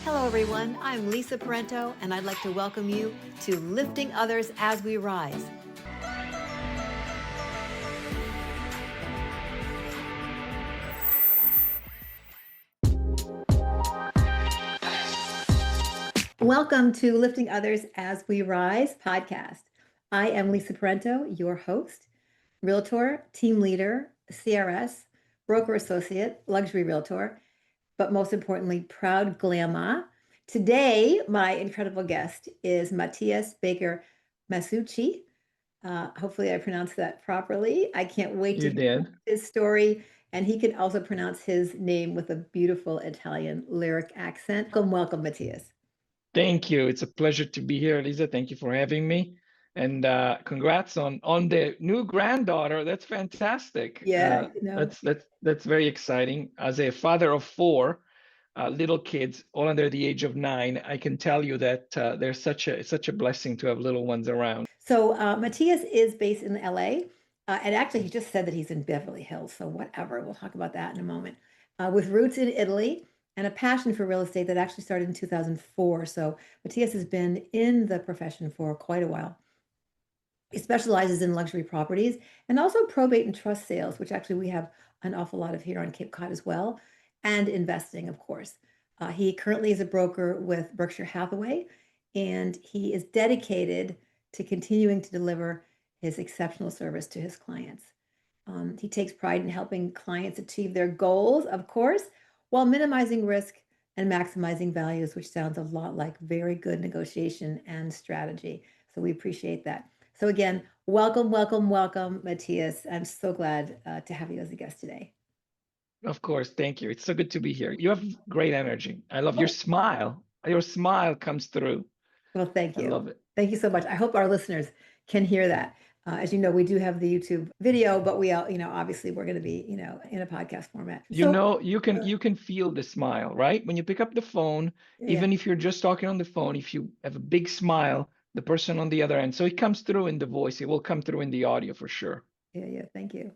Hello, everyone. I'm Lisa Parenteau, and I'd like to welcome you to Lifting Others as We Rise. Welcome to Lifting Others as We Rise podcast. I am Lisa Parenteau, your host, Realtor, team leader, CRS, broker associate, luxury realtor, but most importantly, proud grandma. Today, my incredible guest is Matias Baker Masucci. Hopefully, I pronounced that properly. I can't wait to You hear did. his story. And he can also pronounce his name with a beautiful Italian lyric accent. Welcome, welcome, Matias. Thank you. It's a pleasure to be here, Lisa. Thank you for having me. And congrats on the new granddaughter. That's fantastic. Yeah, you know. That's very exciting. As a father of four little kids, all under the age of 9, I can tell you that there's such a blessing to have little ones around. So Matias is based in LA. And actually, he just said that he's in Beverly Hills. So whatever, we'll talk about that in a moment. With roots in Italy and a passion for real estate that actually started in 2004. So Matias has been in the profession for quite a while. He specializes in luxury properties and also probate and trust sales, which actually we have an awful lot of here on Cape Cod as well, and investing, of course. He currently is a broker with Berkshire Hathaway, and he is dedicated to continuing to deliver his exceptional service to his clients. He takes pride in helping clients achieve their goals, of course, while minimizing risk and maximizing values, which sounds a lot like very good negotiation and strategy. So we appreciate that. So again, welcome, welcome, welcome, Matias. I'm so glad to have you as a guest today. Of course, thank you. It's so good to be here. You have great energy. I love your Oh, smile. Your smile comes through. well, thank I you. love it. Thank you so much. I hope our listeners can hear that. As you know, we do have the YouTube video, but we all, obviously we're going to be, in a podcast format. You So, know, you can feel the smile, right? When you pick up the phone, yeah, even if you're just talking on the phone, if you have a big smile, the person on the other end, so it comes through in the voice, it will come through in the audio for sure. yeah, yeah. Thank you.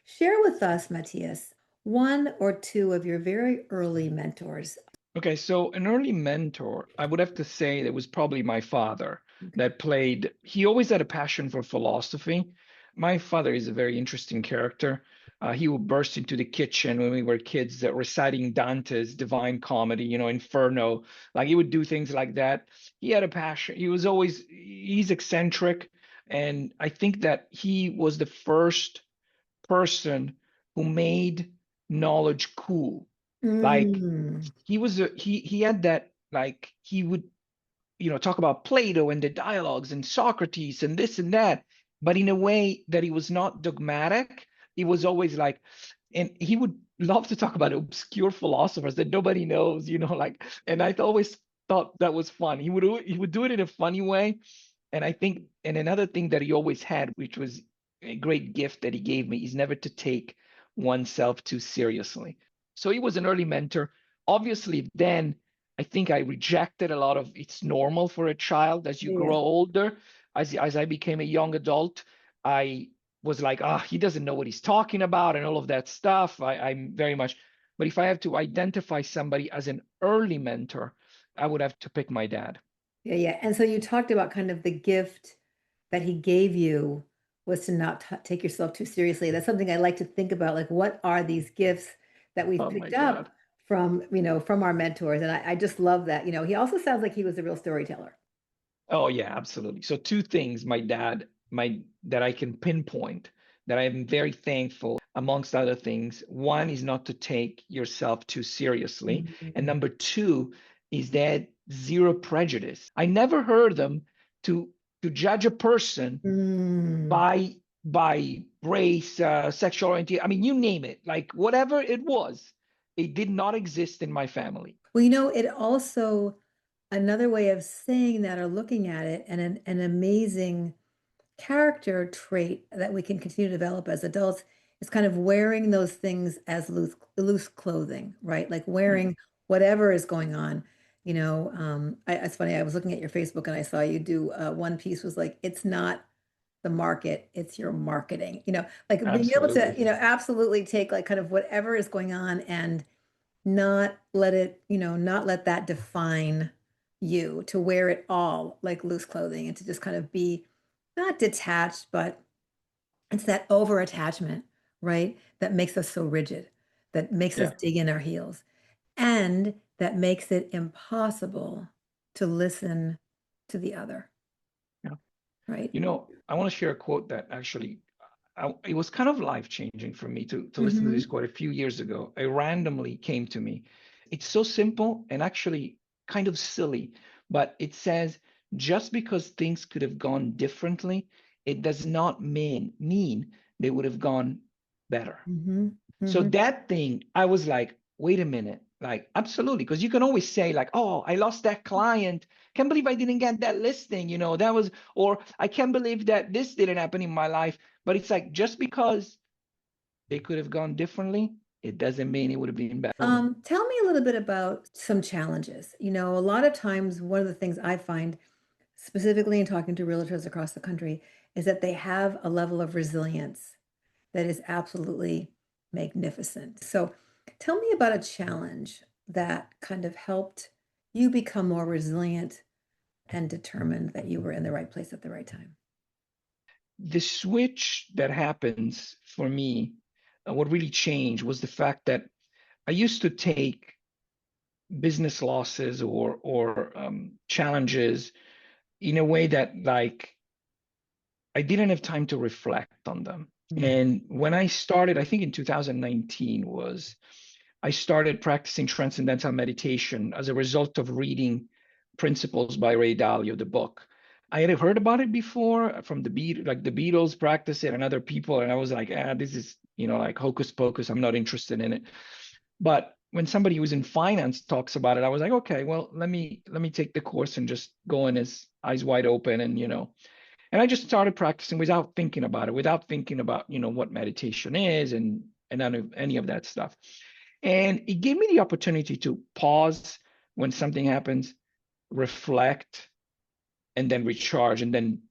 Share with us, Matias, one or two of your very early mentors. Okay, so an early mentor, I would have to say that was probably my father Okay. that played, he always had a passion for philosophy. My father is a very interesting character. He would burst into the kitchen when we were kids, reciting Dante's Divine Comedy, Inferno. Like he would do things like that. He had a passion. He's eccentric. And I think that he was the first person who made knowledge cool. Like Mm, he had that, like he would talk about Plato and the dialogues and Socrates and this and that, but in a way that he was not dogmatic. He was always like, and he would love to talk about obscure philosophers that nobody knows, like, and I always thought that was fun. He would do it in a funny way. And I think, and another thing that he always had, which was a great gift that he gave me, is never to take oneself too seriously. So he was an early mentor. Obviously, then I think I rejected a lot of it's normal for a child as you yeah. grow older. As I became a young adult, I was like, he doesn't know what he's talking about and all of that stuff. I'm very much, but if I have to identify somebody as an early mentor, I would have to pick my dad. Yeah, yeah. And so you talked about kind of the gift that he gave you was to not take yourself too seriously. That's something I like to think about. Like, what are these gifts that we've Oh my picked up God. from, from our mentors? And I just love that. He also sounds like he was a real storyteller. Oh yeah, absolutely. So two things my dad, my that I can pinpoint that I am very thankful, amongst other things. One is not to take yourself too seriously. And Mhm. number two is that zero prejudice. I never heard them to judge a person Mm. by race, sexual orientation. I mean, you name it, like whatever it was, it did not exist in my family. Well, it also, another way of saying that or looking at it, and an amazing character trait that we can continue to develop as adults is kind of wearing those things as loose clothing, right? Like Mm, wearing whatever is going on. It's funny. I was looking at your Facebook and I saw you do one piece was like, it's not the market, it's your marketing. Like being able to, absolutely. absolutely take like kind of whatever is going on and not let it, not let that define you, to wear it all like loose clothing and to just kind of be not detached, but it's that over attachment, right? That makes us so rigid, that makes us Yeah. dig in our heels, and that makes it impossible to listen to the other, Yeah. right? I want to share a quote that actually, it was kind of life changing for me to listen to this Mhm. quote a few years ago. It randomly came to me. It's so simple and actually kind of silly, but it says, just because things could have gone differently, it does not mean they would have gone better. Mhm. So Mhm. that thing, I was like, wait a minute, like absolutely, because you can always say like, oh, I lost that client. Can't believe I didn't get that listing, that was, or I can't believe that this didn't happen in my life. But it's like just because they could have gone differently, it doesn't mean it would have been better. Tell me a little bit about some challenges. A lot of times, one of the things I find, specifically in talking to realtors across the country, is that they have a level of resilience that is absolutely magnificent. So, tell me about a challenge that kind of helped you become more resilient and determined that you were in the right place at the right time. The switch that happens for me, what really changed was the fact that I used to take business losses or challenges in a way that like I didn't have time to reflect on them. Mm. And when I started, I think in 2019 I started practicing transcendental meditation as a result of reading Principles by Ray Dalio, the book. I had heard about it before from like the Beatles practice it and other people, and I was like, this is like hocus pocus. I'm not interested in it. But when somebody who's in finance talks about it, I was like, okay, well, let me take the course and just go in as eyes wide open and I just started practicing without thinking about it, without thinking about, what meditation is and none of any of that stuff. And it gave me the opportunity to pause when something happens, reflect, and then recharge and then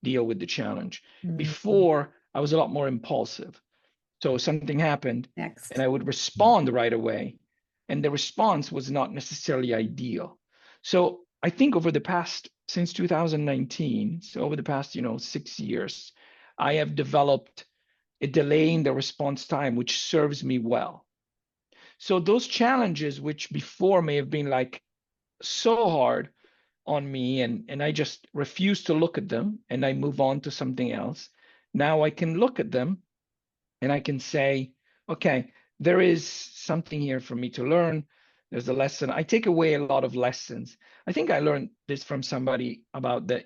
deal with the challenge. Mhm. Before, I was a lot more impulsive. So something happened and Next. I would respond right away. And the response was not necessarily ideal. So I think since 2019, so over the past, 6 years, I have developed a delay in the response time, which serves me well. So those challenges, which before may have been like so hard on me and I just refuse to look at them and I move on to something else. Now I can look at them and I can say, okay, there is something here for me to learn. There's a lesson. I take away a lot of lessons. I think I learned this from somebody about that,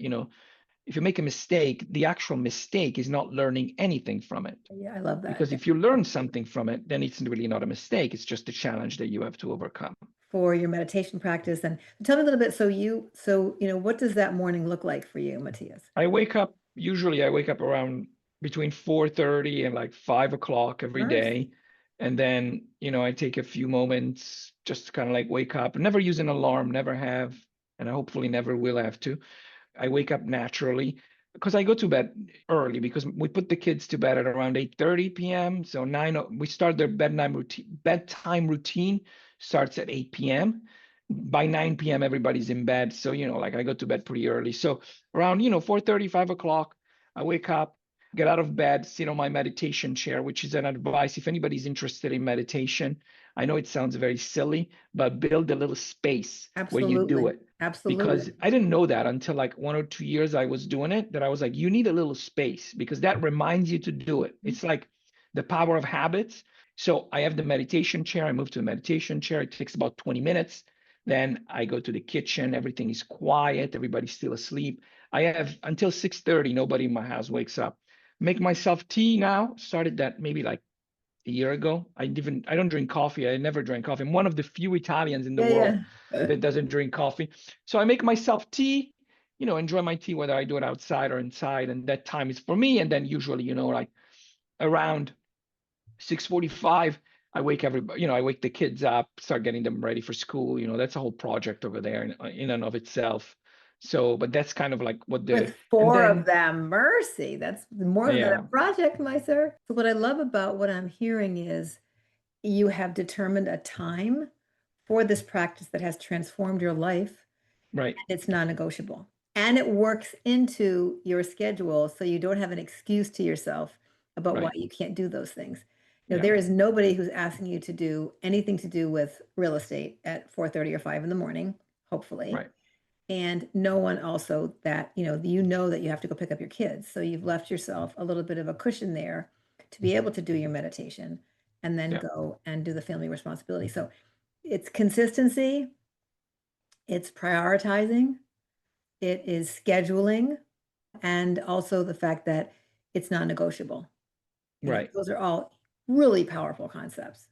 if you make a mistake, the actual mistake is not learning anything from it. Yeah, I love that. Because if you learn something from it, then it's really not a mistake. It's just a challenge that you have to overcome. For your meditation practice. And tell me a little bit. What does that morning look like for you, Matias? Usually I wake up around between 4:30 and like 5 o'clock every Nice. day. And then, I take a few moments just to kind of like wake up. Never use an alarm, never have, and I hopefully never will have to. I wake up naturally because I go to bed early because we put the kids to bed at around 8:30 p.m. So we start their bedtime routine starts at 8 p.m. By 9 p.m. everybody's in bed. So, like I go to bed pretty early. So around, 4:30, 5 o'clock, I wake up, get out of bed, sit on my meditation chair, which is an advice if anybody's interested in meditation. I know it sounds very silly, but build a little space where you do Absolutely. it Absolutely. because I didn't know that until like 1 or 2 years I was doing it, that I was like, you need a little space because that reminds you to do it. It's like the power of habits. So I have the meditation chair. I move to the meditation chair. It takes about 20 minutes. Then I go to the kitchen. Everything is quiet. Everybody's still asleep. I have until 6:30. Nobody in my house wakes up. Make myself tea now. Started that maybe like a year ago. I don't drink coffee. I never drank coffee. I'm one of the few Italians in the Yeah, world yeah. that doesn't drink coffee. So I make myself tea, enjoy my tea whether I do it outside or inside. And that time is for me. And then usually, like around 6:45, I wake the kids up, start getting them ready for school. That's a whole project over there in and of itself. So, but that's kind of like With and four of then, them, mercy. That's more than a yeah, project, my sir. So what I love about what I'm hearing is you have determined a time for this practice that has transformed your life. Right. It's non-negotiable. And it works into your schedule so you don't have an excuse to yourself about why Right. you can't do those things. Yeah. There is nobody who's asking you to do anything to do with real estate at 4:30 or 5 in the morning, hopefully. Right. And no one also that, that you have to go pick up your kids. So you've left yourself a little bit of a cushion there to be able to do your meditation and then Yeah. go and do the family responsibility. So it's consistency, it's prioritizing, it is scheduling, and also the fact that it's non-negotiable. Right. Those are all really powerful concepts.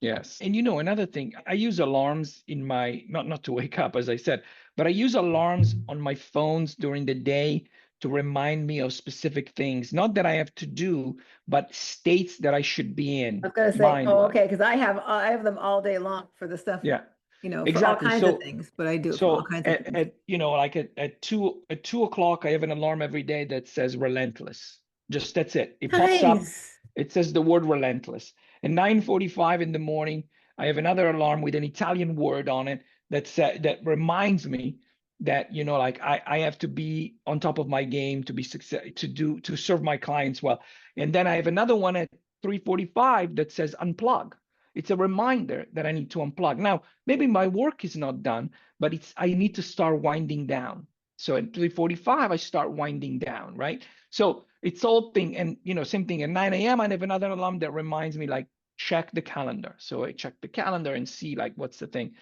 Yes. And another thing, I use alarms in my, not to wake up, as I said, but I use alarms on my phones during the day to remind me of specific things, not that I have to do, but states that I should be I in was gonna say, oh, mind-wise. okay, because I have them all day long for the stuff, Yeah, for all exactly. kinds of So things, but I do it for all so kinds of at, things. at you know, like at 2 o'clock, I have an alarm every day that says relentless. Just that's it. It pops up. Nice. It says the word relentless. At 9:45 in the morning, I have another alarm with an Italian word on it that reminds me that, like I have to be on top of my game to be to serve my clients well. And then I have another one at 3:45 that says unplug. It's a reminder that I need to unplug. Now, maybe my work is not done, but I need to start winding down. So at 3:45, I start winding down, right? So it's all thing, and same thing at 9 a.m. I have another alarm that reminds me, like, check the calendar. So I check the calendar and see like what's the thing.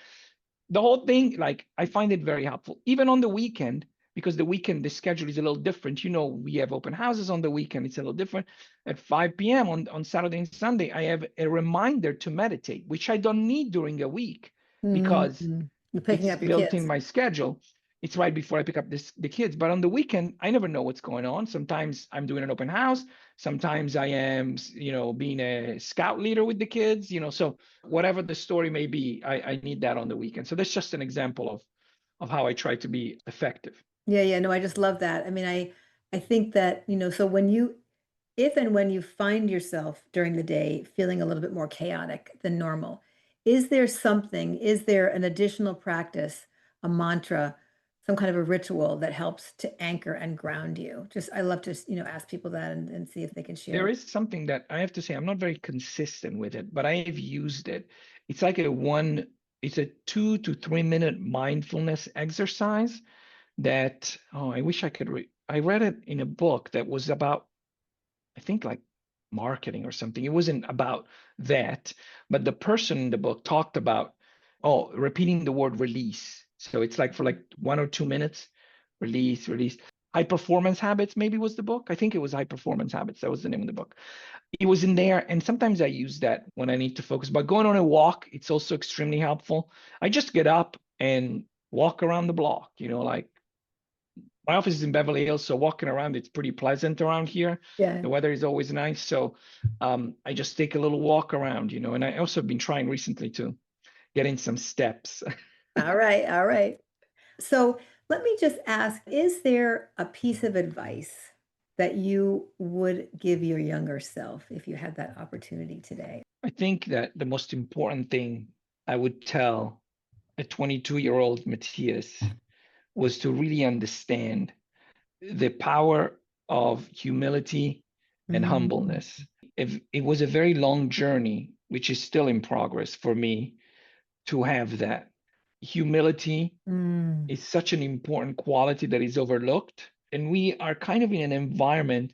The whole thing, like, I find it very helpful, even on the weekend, because the weekend the schedule is a little different. We have open houses on the weekend, it's a little different. At 5 p.m. on Saturday and Sunday, I have a reminder to meditate, which I don't need during a week because Mhm. You're picking it's up your built in kids. my schedule. It's right before I pick up the kids. But on the weekend, I never know what's going on. Sometimes I'm doing an open house. Sometimes I am, being a scout leader with the kids, so whatever the story may be, I need that on the weekend. So that's just an example of how I try to be effective. Yeah, yeah, no, I just love that. I mean, I think that, so if and when you find yourself during the day feeling a little bit more chaotic than normal, is there an additional practice, a mantra, some kind of a ritual that helps to anchor and ground you? Just, I love to, ask people that and see if they can share. There is something that I have to say, I'm not very consistent with it, but I have used it. It's like it's a 2 to 3 minute mindfulness exercise that, oh, I wish I could I read it in a book that was about, I think, like marketing or something. It wasn't about that, but the person in the book talked about, oh, repeating the word release. So it's like for like 1 or 2 minutes, release, release. High Performance Habits maybe was the book. I think it was High Performance Habits. That was the name of the book. It was in there, and sometimes I use that when I need to focus. But going on a walk, it's also extremely helpful. I just get up and walk around the block, like my office is in Beverly Hills, so walking around, it's pretty pleasant around here. Yeah. The weather is always nice. So I just take a little walk around, and I also have been trying recently to get in some steps. All right. All right. So let me just ask, is there a piece of advice that you would give your younger self if you had that opportunity today? I think that the most important thing I would tell a 22-year-old Matias was to really understand the power of humility and Mm, humbleness. If it was a very long journey, which is still in progress for me, to have that. Humility mm, is such an important quality that is overlooked. And we are kind of in an environment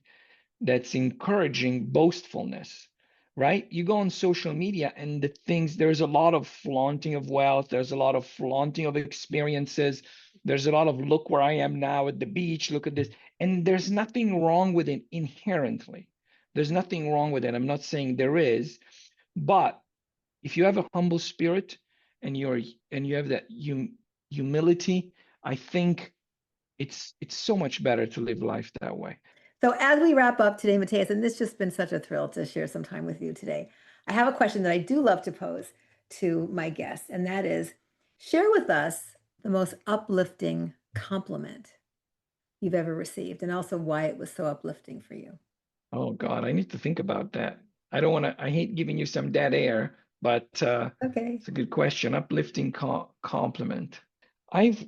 that's encouraging boastfulness, right? You go on social media and there's a lot of flaunting of wealth, there's a lot of flaunting of experiences, there's a lot of look where I am now at the beach, look at this. And there's nothing wrong with it inherently. There's nothing wrong with it. I'm not saying there is, but if you have a humble spirit and you have that humility, I think it's so much better to live life that way. So as we wrap up today, Matias, and this just been such a thrill to share some time with you today, I have a question that I do love to pose to my guests, and that is, share with us the most uplifting compliment you've ever received, and also why it was so uplifting for you. Oh God, I need to think about that. I don't want to, I hate giving you some dead air. but Okay. it's a good question. Uplifting compliment. I've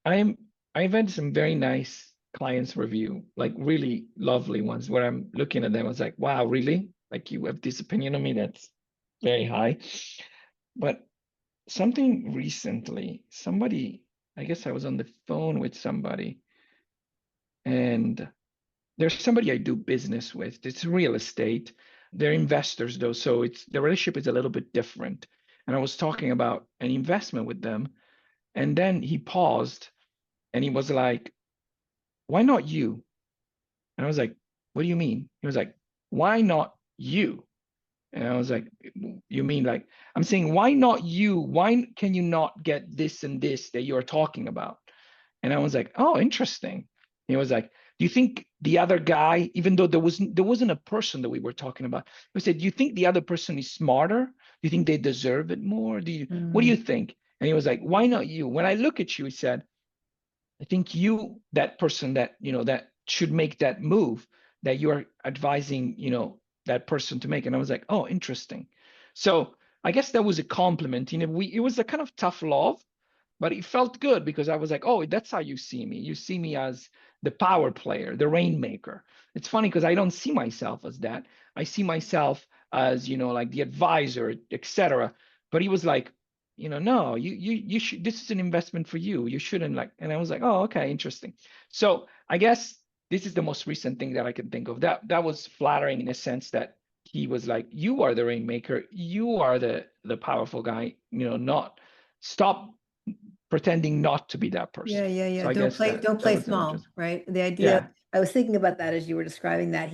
I'm I've had some very nice clients review, like really lovely ones where I'm looking at them, I was like, wow, really? Like you have this opinion of me that's very high. But something recently, somebody, I guess I was on the phone with somebody, and there's somebody I do business with. It's real estate. They're investors though, so it's the relationship is a little bit different. And I was talking about an investment with them, and then he paused and he was like, "Why not you?" And I was like, "What do you mean?" He was like, "Why not you?" And I was like, "You mean like I'm saying, why not you? Why can you not get this and this that you're talking about?" And I was like, "Oh, interesting." He was like, "Do you think the other guy, even though there wasn't a person that we were talking about, he said, do you think the other person is smarter? Do you think they deserve it more? What do Mm, you think?" And he was like, "Why not you? When I look at you," he said, "I think you, that person that, that should make that move that you're advising, that person to make." And I was like, "Oh, interesting." So I guess that was a compliment. It was a kind of tough love, but it felt good because I was like, "Oh, that's how you see me. You see me as the power player, the rainmaker." It's funny because I don't see myself as that. I see myself as, like the advisor, etc. But he was like, "No, you should. This is an investment for you. You shouldn't like." And I was like, "Oh, okay, interesting." So I guess this is the most recent thing that I can think of. That was flattering in a sense that he was like, "You are the rainmaker. You are the powerful guy. Not stop pretending not to be that yeah, person." yeah, So yeah. I guess Don't that play was an small, interesting. right? The idea, Yeah, I was thinking about that as you were describing that.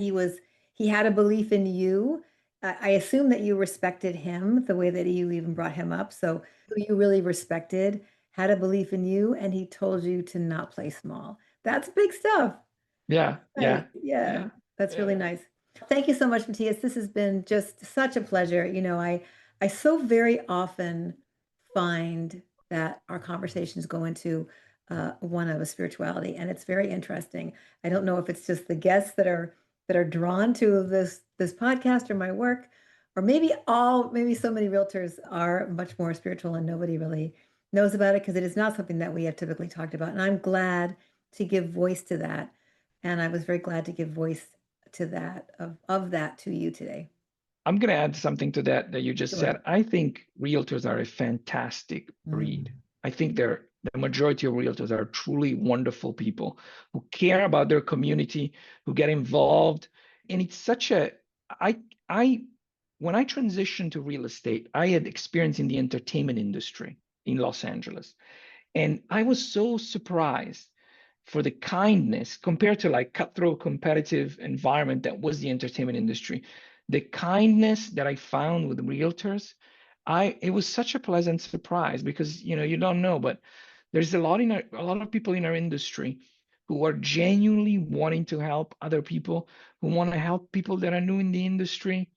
He had a belief in you. I assume that you respected him the way that you even brought him up. So who you really respected had a belief in you, and he told you to not play small. That's big stuff. yeah, Right. yeah, Yeah. yeah, That's yeah. really nice. Thank you so much, Matias. This has been just such a pleasure. I so very often find that our conversations go into one of a spirituality, and it's very interesting. I don't know if it's just the guests that are drawn to this podcast or my work, or maybe so many realtors are much more spiritual and nobody really knows about it because it is not something that we have typically talked about. And I'm glad to give voice to that. And I was very glad to give voice to that of that to you today. I'm going to add something to that you just Sure. said. I think realtors are a fantastic breed. Mm. I think the majority of realtors are truly wonderful people who care about their community, who get involved. And it's such a, I, I, when I transitioned to real estate, I had experience in the entertainment industry in Los Angeles. And I was so surprised for the kindness compared to like cutthroat competitive environment that was the entertainment industry. The kindness that I found with realtors, it was such a pleasant surprise because you don't know, but there's a lot of people in our industry who are genuinely wanting to help other people, who want to help people that are new in the industry.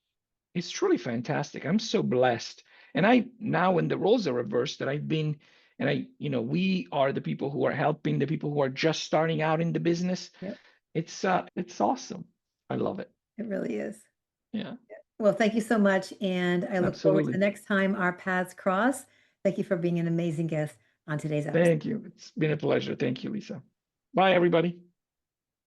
It's truly fantastic. I'm so blessed. And I now when the roles are reversed, that I've been and we are the people who are helping the people who are just starting out in the business. Yep, It's awesome. I love it. it really is. Yeah, Well, thank you so much. And I look forward to the absolutely. next time our paths cross. Thank you for being an amazing guest on today's episode. Thank you. It's been a pleasure. Thank you, Lisa. Bye, everybody.